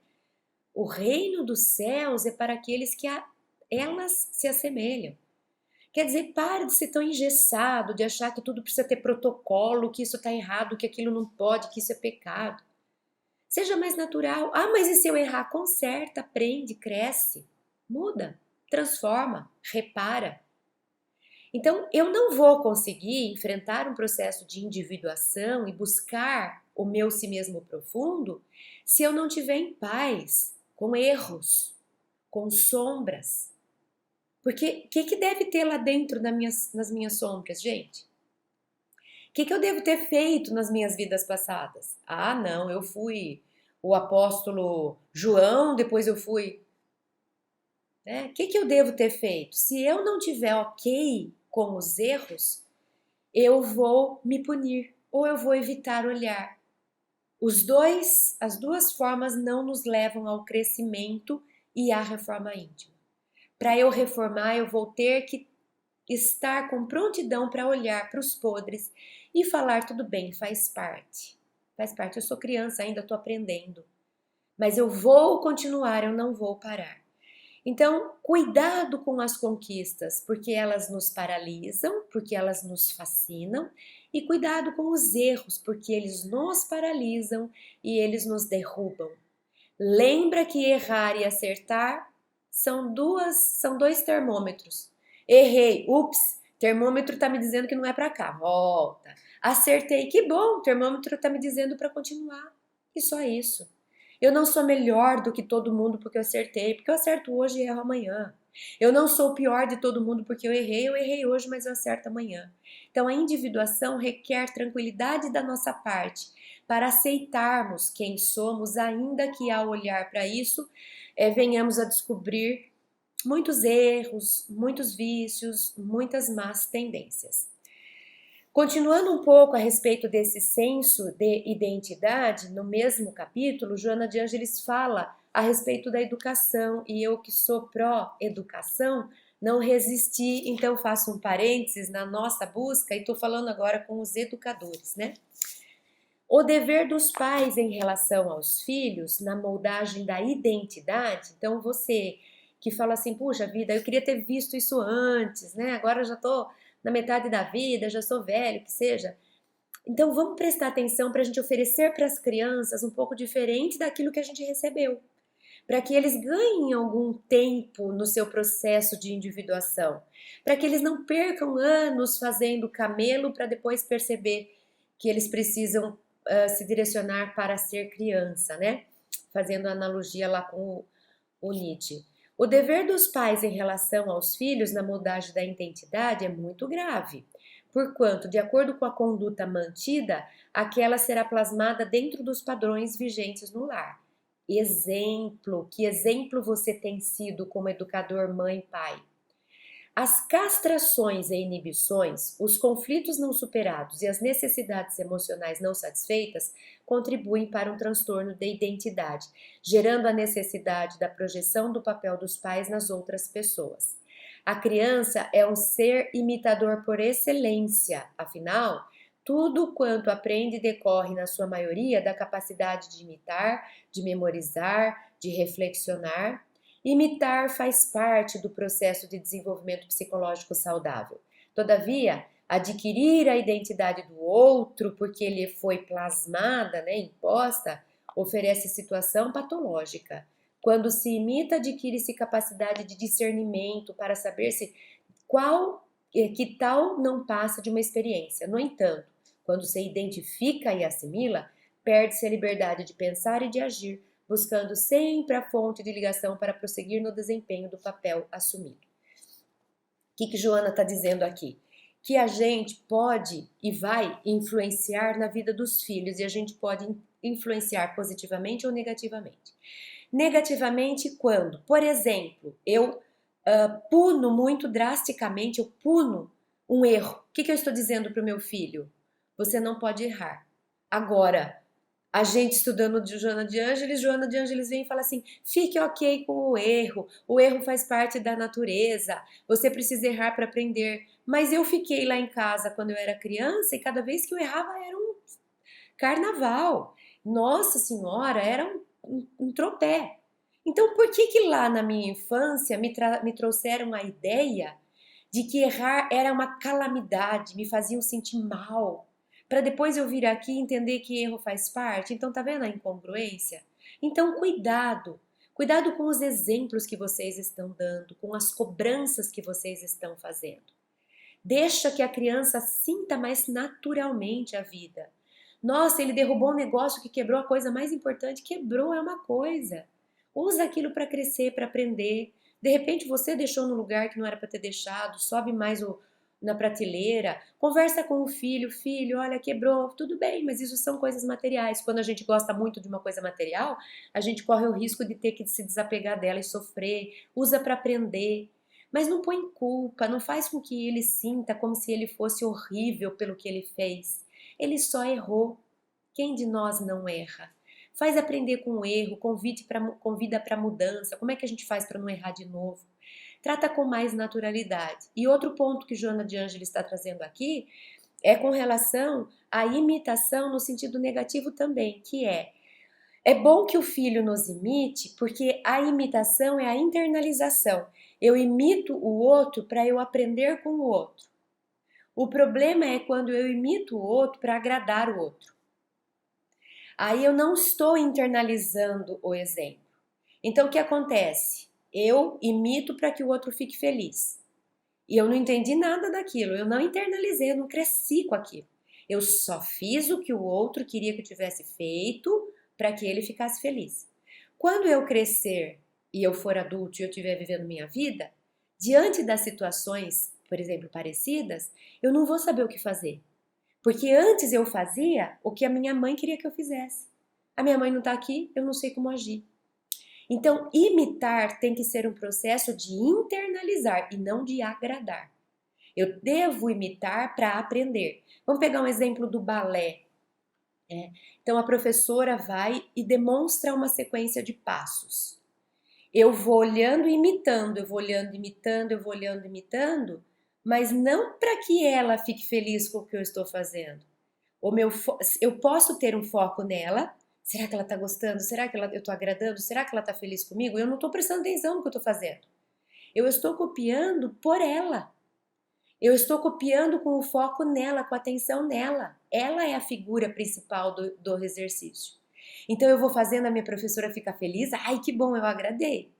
O reino dos céus é para aqueles que elas se assemelham. Quer dizer, para de ser tão engessado, de achar que tudo precisa ter protocolo, que isso está errado, que aquilo não pode, que isso é pecado. Seja mais natural. Mas e se eu errar? Conserta, aprende, cresce, muda, transforma, repara. Então, eu não vou conseguir enfrentar um processo de individuação e buscar o meu si mesmo profundo se eu não estiver em paz com erros, com sombras. Porque o que deve ter lá dentro nas minhas sombras, gente? O que eu devo ter feito nas minhas vidas passadas? Não, eu fui o apóstolo João, depois eu fui... O que eu devo ter feito? Se eu não tiver ok com os erros, eu vou me punir ou eu vou evitar olhar. As duas formas não nos levam ao crescimento e à reforma íntima. Para eu reformar, eu vou ter que estar com prontidão para olhar para os podres e falar tudo bem, faz parte. Faz parte, eu sou criança ainda, estou aprendendo. Mas eu vou continuar, eu não vou parar. Então, cuidado com as conquistas, porque elas nos paralisam, porque elas nos fascinam, e cuidado com os erros, porque eles nos paralisam e eles nos derrubam. Lembra que errar e acertar são dois termômetros. Errei, ups, termômetro está me dizendo que não é para cá, volta. Acertei, que bom, termômetro está me dizendo para continuar. E só isso. Eu não sou melhor do que todo mundo porque eu acertei, porque eu acerto hoje e erro amanhã. Eu não sou o pior de todo mundo porque eu errei hoje, mas eu acerto amanhã. Então a individuação requer tranquilidade da nossa parte para aceitarmos quem somos, ainda que ao olhar para isso, venhamos a descobrir muitos erros, muitos vícios, muitas más tendências. Continuando um pouco a respeito desse senso de identidade, no mesmo capítulo, Joana de Ângeles fala a respeito da educação, e eu que sou pró-educação, não resisti, então faço um parênteses na nossa busca e estou falando agora com os educadores, né? O dever dos pais em relação aos filhos, na moldagem da identidade, então você que fala assim, puxa vida, eu queria ter visto isso antes, né? Agora eu já tô na metade da vida, já sou velho, que seja. Então vamos prestar atenção para a gente oferecer para as crianças um pouco diferente daquilo que a gente recebeu, para que eles ganhem algum tempo no seu processo de individuação, para que eles não percam anos fazendo camelo para depois perceber que eles precisam se direcionar para ser criança, né? Fazendo analogia lá com o Nietzsche. O dever dos pais em relação aos filhos na moldagem da identidade é muito grave, porquanto, de acordo com a conduta mantida, aquela será plasmada dentro dos padrões vigentes no lar. Exemplo, que exemplo você tem sido como educador, mãe, pai? As castrações e inibições, os conflitos não superados e as necessidades emocionais não satisfeitas contribuem para um transtorno de identidade, gerando a necessidade da projeção do papel dos pais nas outras pessoas. A criança é um ser imitador por excelência, afinal, tudo quanto aprende decorre, na sua maioria, da capacidade de imitar, de memorizar, de reflexionar. Imitar faz parte do processo de desenvolvimento psicológico saudável. Todavia, adquirir a identidade do outro porque ele foi plasmada, né, imposta, oferece situação patológica. Quando se imita, adquire-se capacidade de discernimento para saber se que tal não passa de uma experiência. No entanto, quando se identifica e assimila, perde-se a liberdade de pensar e de agir, buscando sempre a fonte de ligação para prosseguir no desempenho do papel assumido. O que Joana está dizendo aqui? Que a gente pode e vai influenciar na vida dos filhos, e a gente pode influenciar positivamente ou negativamente. Negativamente quando, por exemplo, eu puno muito drasticamente, eu puno um erro. O que eu estou dizendo para o meu filho? Você não pode errar. Agora, a gente estudando de Joana de Ângeles vem e fala assim, fique ok com o erro faz parte da natureza, você precisa errar para aprender. Mas eu fiquei lá em casa quando eu era criança e cada vez que eu errava era um carnaval. Nossa Senhora, era um tropé. Então por que lá na minha infância me trouxeram a ideia de que errar era uma calamidade, me faziam sentir mal? Para depois eu vir aqui e entender que erro faz parte. Então tá vendo a incongruência? Então cuidado com os exemplos que vocês estão dando, com as cobranças que vocês estão fazendo. Deixa que a criança sinta mais naturalmente a vida. Nossa, ele derrubou um negócio que quebrou a coisa mais importante. Quebrou é uma coisa. Usa aquilo para crescer, para aprender. De repente você deixou no lugar que não era para ter deixado, sobe mais na prateleira, conversa com o filho, filho, olha, quebrou, tudo bem, mas isso são coisas materiais. Quando a gente gosta muito de uma coisa material, a gente corre o risco de ter que se desapegar dela e sofrer, usa para aprender. Mas não põe culpa, não faz com que ele sinta como se ele fosse horrível pelo que ele fez. Ele só errou. Quem de nós não erra? Faz aprender com o erro, convida para mudança. Como é que a gente faz para não errar de novo? Trata com mais naturalidade. E outro ponto que Joana de Ângeles está trazendo aqui é com relação à imitação no sentido negativo também, que é É bom que o filho nos imite, porque a imitação é a internalização. Eu imito o outro para eu aprender com o outro. O problema é quando eu imito o outro para agradar o outro. Aí eu não estou internalizando o exemplo. Então o que acontece? Eu imito para que o outro fique feliz. E eu não entendi nada daquilo, eu não internalizei, eu não cresci com aquilo. Eu só fiz o que o outro queria que eu tivesse feito para que ele ficasse feliz. Quando eu crescer e eu for adulto e eu estiver vivendo minha vida, diante das situações, por exemplo, parecidas, eu não vou saber o que fazer. Porque antes eu fazia o que a minha mãe queria que eu fizesse. A minha mãe não está aqui, eu não sei como agir. Então, imitar tem que ser um processo de internalizar e não de agradar. Eu devo imitar para aprender. Vamos pegar um exemplo do balé. Então, a professora vai e demonstra uma sequência de passos. Eu vou olhando e imitando, eu vou olhando, imitando, eu vou olhando, imitando, mas não para que ela fique feliz com o que eu estou fazendo. Eu posso ter um foco nela. Será que ela está gostando? Será que eu estou agradando? Será que ela está feliz comigo? Eu não estou prestando atenção no que eu estou fazendo. Eu estou copiando por ela. Eu estou copiando com o foco nela, com a atenção nela. Ela é a figura principal do exercício. Então eu vou fazendo a minha professora ficar feliz. Ai, que bom, eu agradei.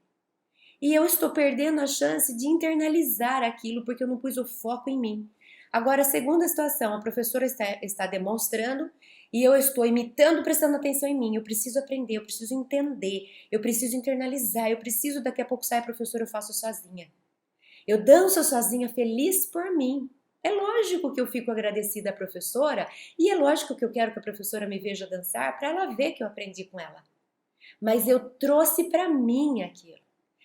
E eu estou perdendo a chance de internalizar aquilo porque eu não pus o foco em mim. Agora, a segunda situação, a professora está demonstrando e eu estou imitando, prestando atenção em mim. Eu preciso aprender, eu preciso entender, eu preciso internalizar, eu preciso, daqui a pouco sai a professora, eu faço sozinha. Eu danço sozinha, feliz por mim. É lógico que eu fico agradecida à professora e é lógico que eu quero que a professora me veja dançar para ela ver que eu aprendi com ela. Mas eu trouxe para mim aquilo.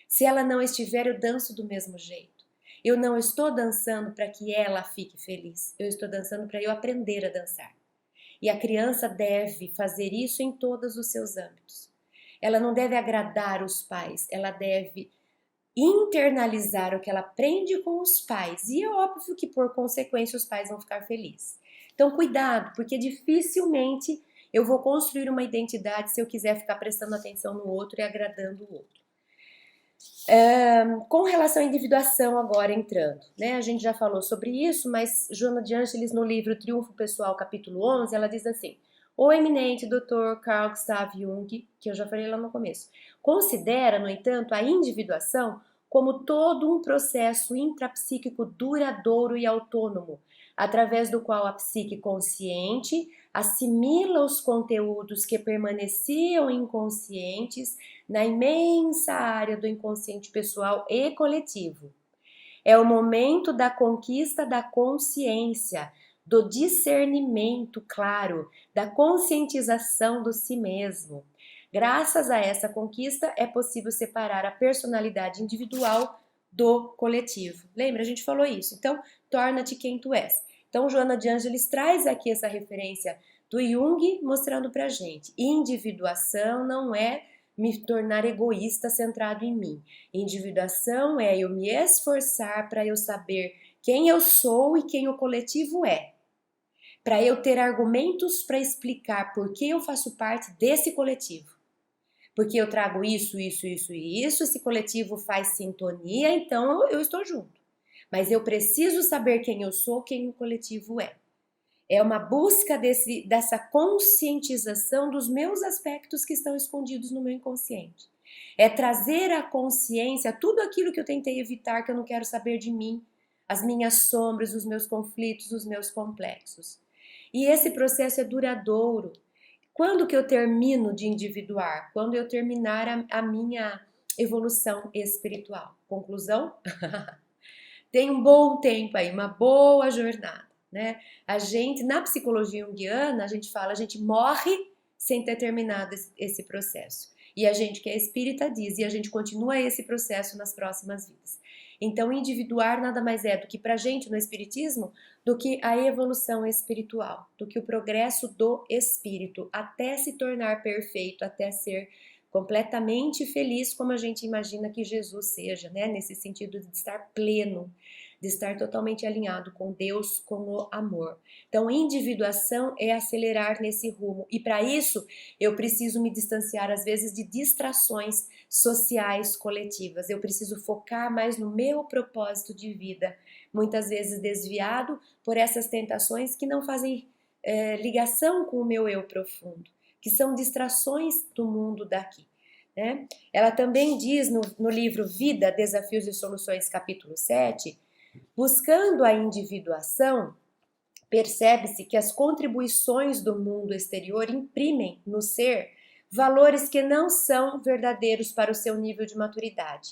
Se ela não estiver, eu danço do mesmo jeito. Eu não estou dançando para que ela fique feliz. Eu estou dançando para eu aprender a dançar. E a criança deve fazer isso em todos os seus âmbitos. Ela não deve agradar os pais, ela deve internalizar o que ela aprende com os pais. E é óbvio que, por consequência, os pais vão ficar felizes. Então, cuidado, porque dificilmente eu vou construir uma identidade se eu quiser ficar prestando atenção no outro e agradando o outro. Com relação à individuação agora entrando, né? A gente já falou sobre isso, mas Joana de Ângeles no livro Triunfo Pessoal, capítulo 11, ela diz assim: o eminente Dr. Carl Gustav Jung, que eu já falei lá no começo, considera, no entanto, a individuação como todo um processo intrapsíquico duradouro e autônomo, através do qual a psique consciente assimila os conteúdos que permaneciam inconscientes na imensa área do inconsciente pessoal e coletivo. É o momento da conquista da consciência, do discernimento claro, da conscientização do si mesmo. Graças a essa conquista, é possível separar a personalidade individual do coletivo. Lembra? A gente falou isso. Então, torna-te quem tu és. Então, Joana de Ângeles traz aqui essa referência do Jung, mostrando pra gente. Individuação não é me tornar egoísta, centrado em mim. Individuação é eu me esforçar para eu saber quem eu sou e quem o coletivo é. Para eu ter argumentos para explicar por que eu faço parte desse coletivo. Porque eu trago isso, isso, isso e isso, esse coletivo faz sintonia, então eu estou junto. Mas eu preciso saber quem eu sou, quem o coletivo é. É uma busca dessa conscientização dos meus aspectos que estão escondidos no meu inconsciente. É trazer à consciência tudo aquilo que eu tentei evitar, que eu não quero saber de mim, as minhas sombras, os meus conflitos, os meus complexos. E esse processo é duradouro. Quando que eu termino de individuar? Quando eu terminar a minha evolução espiritual. Conclusão? Tem um bom tempo aí, uma boa jornada, né? A gente, na psicologia junguiana, a gente fala, a gente morre sem ter terminado esse processo. E a gente que é espírita diz, e a gente continua esse processo nas próximas vidas. Então, individuar nada mais é do que pra gente no espiritismo, do que a evolução espiritual, do que o progresso do espírito, até se tornar perfeito, até ser completamente feliz como a gente imagina que Jesus seja, né? Nesse sentido de estar pleno. de estar totalmente alinhado com Deus, com o amor. Então, individuação é acelerar nesse rumo, e para isso eu preciso me distanciar às vezes de distrações sociais coletivas. Eu preciso focar mais no meu propósito de vida, muitas vezes desviado por essas tentações que não fazem ligação com o meu eu profundo, que são distrações do mundo daqui, né? Ela também diz no livro Vida, Desafios e Soluções, capítulo 7, buscando a individuação, percebe-se que as contribuições do mundo exterior imprimem no ser valores que não são verdadeiros para o seu nível de maturidade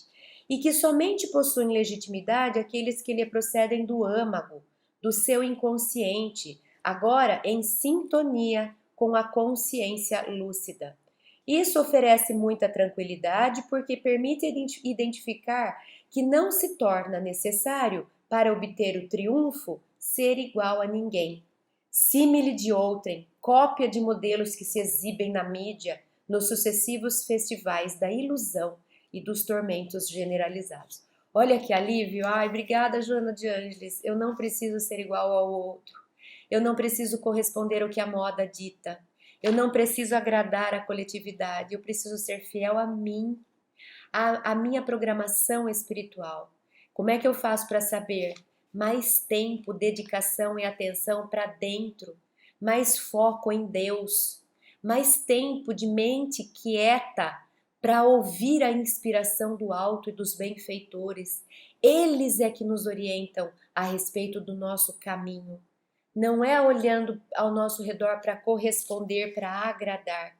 e que somente possuem legitimidade aqueles que lhe procedem do âmago, do seu inconsciente, agora em sintonia com a consciência lúcida. Isso oferece muita tranquilidade porque permite identificar que não se torna necessário, para obter o triunfo, ser igual a ninguém. Símile de outrem, cópia de modelos que se exibem na mídia nos sucessivos festivais da ilusão e dos tormentos generalizados. Olha que alívio! Ai, obrigada, Joana de Ângeles. Eu não preciso ser igual ao outro. Eu não preciso corresponder ao que a moda dita. Eu não preciso agradar a coletividade. Eu preciso ser fiel a mim, a minha programação espiritual. Como é que eu faço para saber? Mais tempo, dedicação e atenção para dentro, mais foco em Deus, mais tempo de mente quieta para ouvir a inspiração do alto e dos benfeitores. Eles é que nos orientam a respeito do nosso caminho. Não é olhando ao nosso redor para corresponder, para agradar.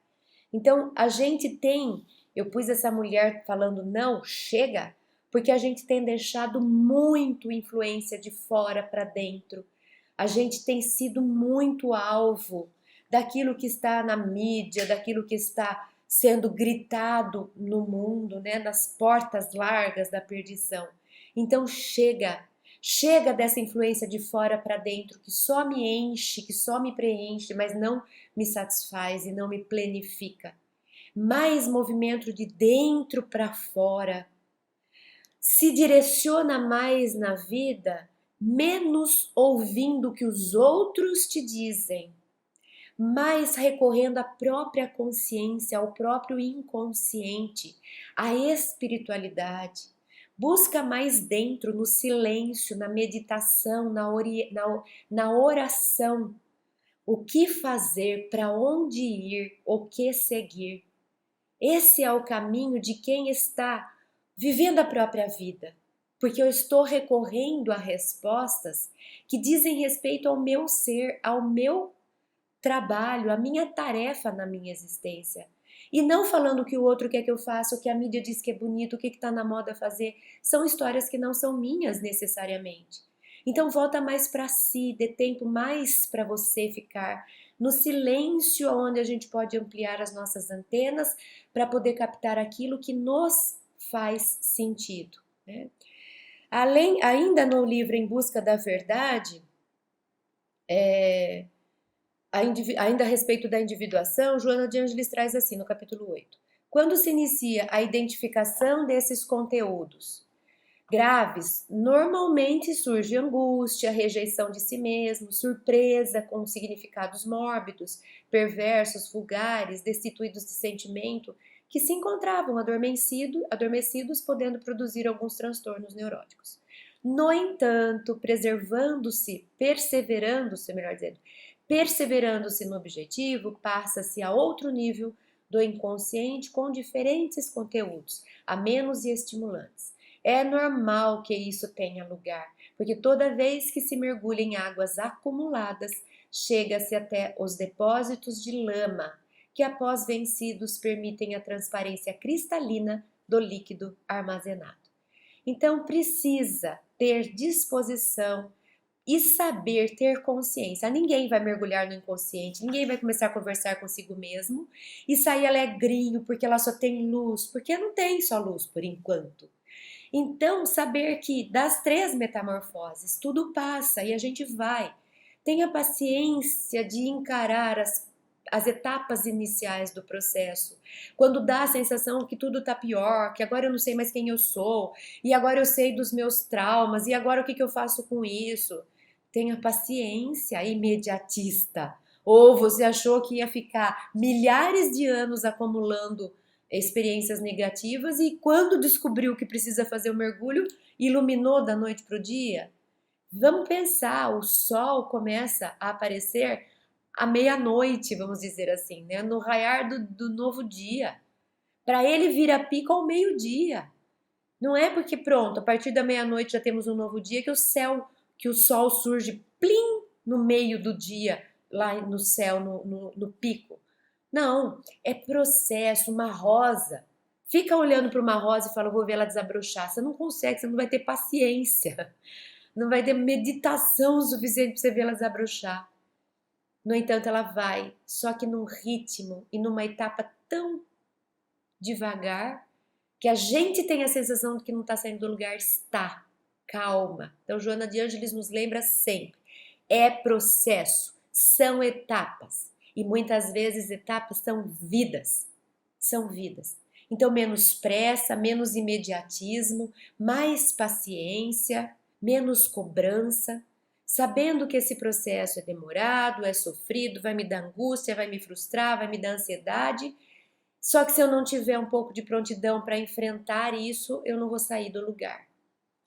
Então, a gente tem, eu pus essa mulher falando não, chega, porque a gente tem deixado muito influência de fora para dentro. A gente tem sido muito alvo daquilo que está na mídia, daquilo que está sendo gritado no mundo, né, nas portas largas da perdição. Então, chega dessa influência de fora para dentro que só me enche, que só me preenche, mas não me satisfaz e não me planifica. Mais movimento de dentro para fora. Se direciona mais na vida, menos ouvindo o que os outros te dizem, mais recorrendo à própria consciência, ao próprio inconsciente, à espiritualidade. Busca mais dentro, no silêncio, na meditação, na oração. O que fazer, para onde ir, o que seguir. Esse é o caminho de quem está vivendo a própria vida, porque eu estou recorrendo a respostas que dizem respeito ao meu ser, ao meu trabalho, à minha tarefa na minha existência. E não falando o que o outro quer que eu faça, o que a mídia diz que é bonito, o que está na moda fazer. São histórias que não são minhas necessariamente. Então volta mais para si, dê tempo mais para você ficar no silêncio, onde a gente pode ampliar as nossas antenas para poder captar aquilo que nos faz sentido, né? Ainda no livro Em Busca da Verdade, ainda a respeito da individuação, Joana de Ângeles traz assim no capítulo 8. Quando se inicia a identificação desses conteúdos graves, normalmente surge angústia, rejeição de si mesmo, surpresa com significados mórbidos, perversos, vulgares, destituídos de sentimento, que se encontravam adormecidos, podendo produzir alguns transtornos neuróticos. No entanto, perseverando-se no objetivo, passa-se a outro nível do inconsciente com diferentes conteúdos, a menos estimulantes. É normal que isso tenha lugar, porque toda vez que se mergulha em águas acumuladas, chega-se até os depósitos de lama, que após vencidos permitem a transparência cristalina do líquido armazenado. Então precisa ter disposição e saber ter consciência. Ninguém vai mergulhar no inconsciente, ninguém vai começar a conversar consigo mesmo e sair alegrinho porque ela só tem luz, porque não tem só luz por enquanto. Então, saber que das 3 metamorfoses, tudo passa e a gente vai. Tenha paciência de encarar as etapas iniciais do processo, quando dá a sensação que tudo está pior, que agora eu não sei mais quem eu sou, e agora eu sei dos meus traumas, e agora o que eu faço com isso? Tenha paciência, imediatista. Ou você achou que ia ficar milhares de anos acumulando experiências negativas e quando descobriu que precisa fazer o mergulho, iluminou da noite para o dia? Vamos pensar, o sol começa a aparecer à meia-noite, vamos dizer assim, né? No raiar do novo dia. Para ele vir a pico ao meio-dia. Não é porque pronto, a partir da meia-noite já temos um novo dia que o sol surge plim no meio do dia, lá no céu, no pico. Não, é processo, uma rosa. Fica olhando para uma rosa e fala, vou ver ela desabrochar. Você não consegue, você não vai ter paciência. Não vai ter meditação suficiente para você ver ela desabrochar. No entanto, ela vai, só que num ritmo e numa etapa tão devagar que a gente tem a sensação de que não está saindo do lugar. Está. Calma. Então, Joana de Ângeles nos lembra sempre. É processo, são etapas. E muitas vezes etapas são vidas. São vidas. Então, menos pressa, menos imediatismo, mais paciência, menos cobrança, sabendo que esse processo é demorado, é sofrido, vai me dar angústia, vai me frustrar, vai me dar ansiedade. Só que se eu não tiver um pouco de prontidão para enfrentar isso, eu não vou sair do lugar.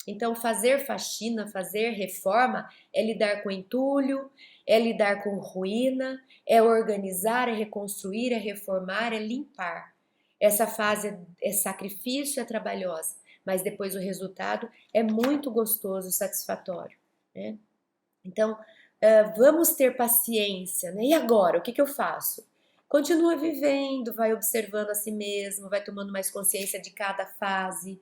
Então, fazer faxina, fazer reforma é lidar com entulho, é lidar com ruína, é organizar, é reconstruir, é reformar, é limpar. Essa fase é sacrifício, é trabalhosa, mas depois o resultado é muito gostoso, satisfatório, né? Então, vamos ter paciência, né? E agora, o que eu faço? Continua vivendo, vai observando a si mesmo, vai tomando mais consciência de cada fase,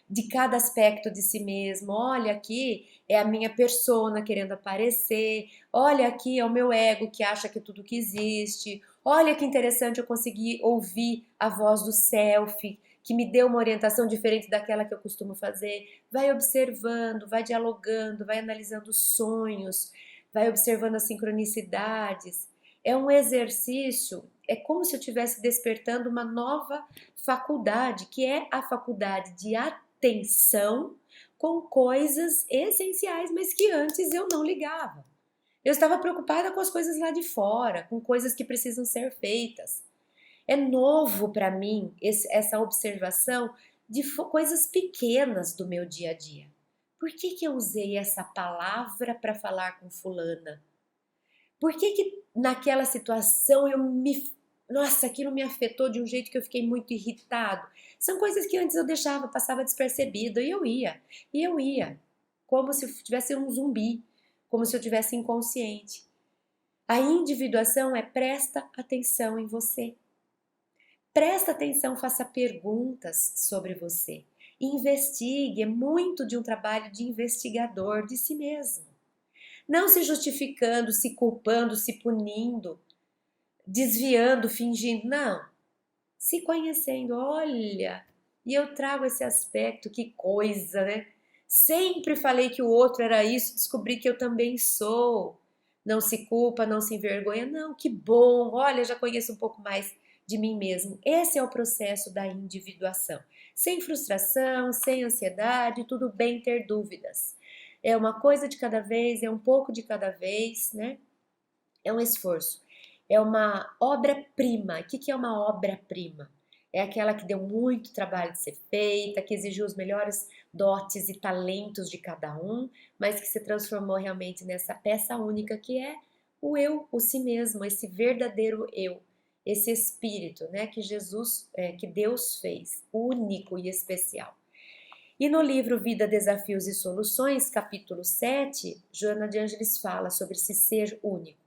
de cada aspecto de si mesmo. Olha, aqui é a minha persona querendo aparecer. Olha, aqui é o meu ego que acha que é tudo que existe. Olha que interessante, eu consegui ouvir a voz do self, que me deu uma orientação diferente daquela que eu costumo fazer. Vai observando, vai dialogando, vai analisando os sonhos, vai observando as sincronicidades. É um exercício, é como se eu estivesse despertando uma nova faculdade, que é a faculdade de atenção com coisas essenciais, mas que antes eu não ligava. Eu estava preocupada com as coisas lá de fora, com coisas que precisam ser feitas. É novo para mim essa observação de coisas pequenas do meu dia a dia. Por que eu usei essa palavra para falar com fulana? Por que naquela situação nossa, aquilo me afetou de um jeito que eu fiquei muito irritado? São coisas que antes eu deixava, passava despercebido e eu ia, como se eu tivesse um zumbi, como se eu tivesse inconsciente. A individuação é presta atenção em você. Presta atenção, faça perguntas sobre você. Investigue, é muito de um trabalho de investigador de si mesmo. Não se justificando, se culpando, se punindo, desviando, fingindo. Não. Se conhecendo, olha, e eu trago esse aspecto, que coisa, né? Sempre falei que o outro era isso, descobri que eu também sou. Não se culpa, não se envergonha. Não, que bom, olha, já conheço um pouco mais de mim mesmo. Esse é o processo da individuação. Sem frustração, sem ansiedade, tudo bem ter dúvidas. É uma coisa de cada vez, é um pouco de cada vez, né? É um esforço. É uma obra-prima. O que é uma obra-prima? É aquela que deu muito trabalho de ser feita, que exigiu os melhores dotes e talentos de cada um, mas que se transformou realmente nessa peça única que é o eu, o si mesmo, esse verdadeiro eu, esse espírito, né, que que Deus fez, único e especial. E no livro Vida, Desafios e Soluções, capítulo 7, Joana de Ângeles fala sobre esse ser único.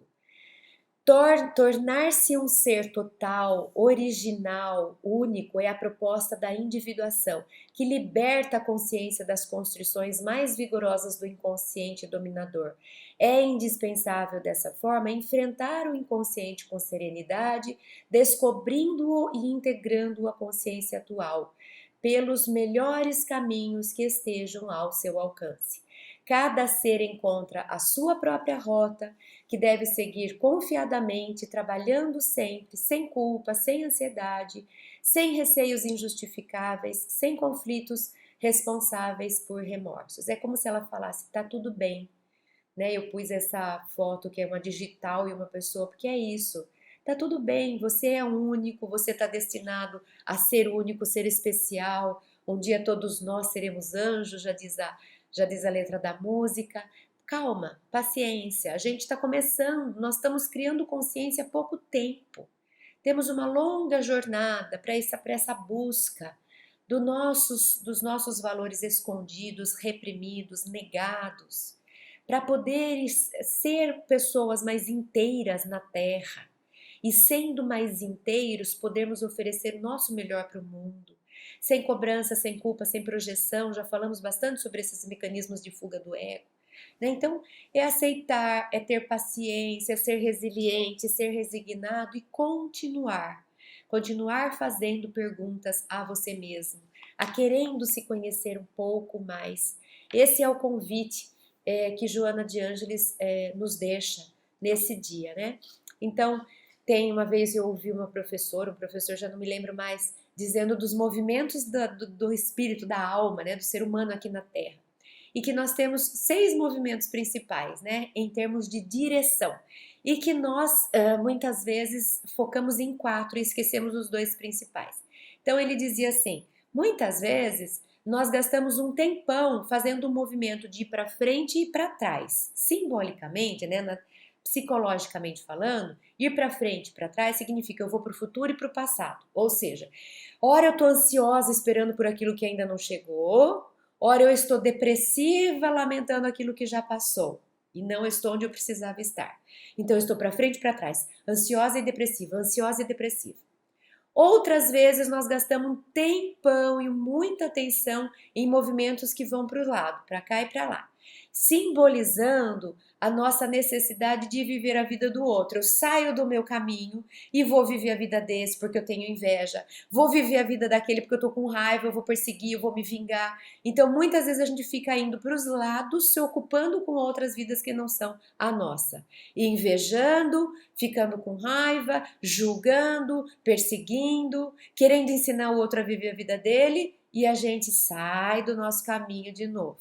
Tornar-se um ser total, original, único é a proposta da individuação, que liberta a consciência das constrições mais vigorosas do inconsciente dominador. É indispensável, dessa forma, enfrentar o inconsciente com serenidade, descobrindo-o e integrando-o à consciência atual, pelos melhores caminhos que estejam ao seu alcance. Cada ser encontra a sua própria rota, que deve seguir confiadamente, trabalhando sempre, sem culpa, sem ansiedade, sem receios injustificáveis, sem conflitos responsáveis por remorsos. É como se ela falasse, tá tudo bem, né? Eu pus essa foto que é uma digital e uma pessoa, porque é isso. Tá tudo bem, você é único, você está destinado a ser único, ser especial. Um dia todos nós seremos anjos, já diz a letra da música. Calma, paciência, a gente está começando, nós estamos criando consciência há pouco tempo. Temos uma longa jornada para essa busca dos nossos valores escondidos, reprimidos, negados, para poder ser pessoas mais inteiras na Terra. E sendo mais inteiros, podemos oferecer o nosso melhor para o mundo. Sem cobrança, sem culpa, sem projeção, já falamos bastante sobre esses mecanismos de fuga do ego. Né? Então, é aceitar, é ter paciência, é ser resiliente, ser resignado e continuar. Continuar fazendo perguntas a você mesmo, a querendo se conhecer um pouco mais. Esse é o convite que Joana de Ângeles nos deixa nesse dia, né? Então, tem uma vez eu ouvi um professor já não me lembro mais, dizendo dos movimentos do espírito, da alma, né, do ser humano aqui na Terra. E que nós temos 6 movimentos principais, né, em termos de direção. E que nós, muitas vezes, focamos em 4 e esquecemos os 2 principais. Então, ele dizia assim, muitas vezes nós gastamos um tempão fazendo um movimento de ir para frente e para trás. Simbolicamente, né, psicologicamente falando, ir para frente e para trás significa eu vou para o futuro e para o passado. Ou seja, ora eu estou ansiosa esperando por aquilo que ainda não chegou, ora eu estou depressiva lamentando aquilo que já passou e não estou onde eu precisava estar. Então eu estou para frente e para trás, ansiosa e depressiva, ansiosa e depressiva. Outras vezes nós gastamos um tempão e muita atenção em movimentos que vão para o lado, para cá e para lá, simbolizando a nossa necessidade de viver a vida do outro. Eu saio do meu caminho e vou viver a vida desse porque eu tenho inveja, vou viver a vida daquele porque eu tô com raiva, eu vou perseguir, eu vou me vingar. Então muitas vezes a gente fica indo para os lados, se ocupando com outras vidas que não são a nossa, e invejando, ficando com raiva, julgando, perseguindo, querendo ensinar o outro a viver a vida dele, e a gente sai do nosso caminho de novo.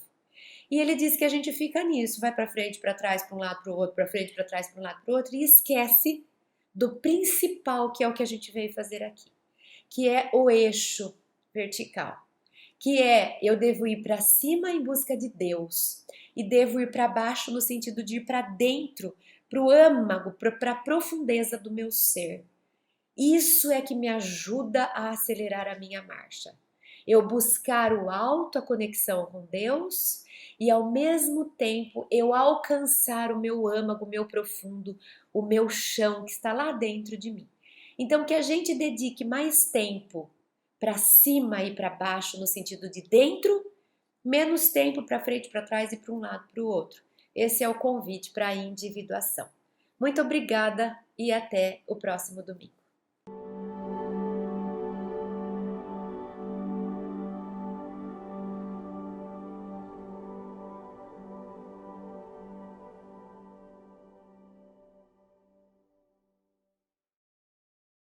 E ele diz que a gente fica nisso, vai para frente, para trás, para um lado, para o outro, para frente, para trás, para um lado, para o outro, e esquece do principal, que é o que a gente veio fazer aqui, que é o eixo vertical, que é eu devo ir para cima em busca de Deus e devo ir para baixo no sentido de ir para dentro, para o âmago, para a profundeza do meu ser. Isso é que me ajuda a acelerar a minha marcha. Eu buscar o alto, a conexão com Deus, e ao mesmo tempo eu alcançar o meu âmago, o meu profundo, o meu chão que está lá dentro de mim. Então que a gente dedique mais tempo para cima e para baixo no sentido de dentro, menos tempo para frente, para trás e para um lado, para o outro. Esse é o convite para a individuação. Muito obrigada e até o próximo domingo.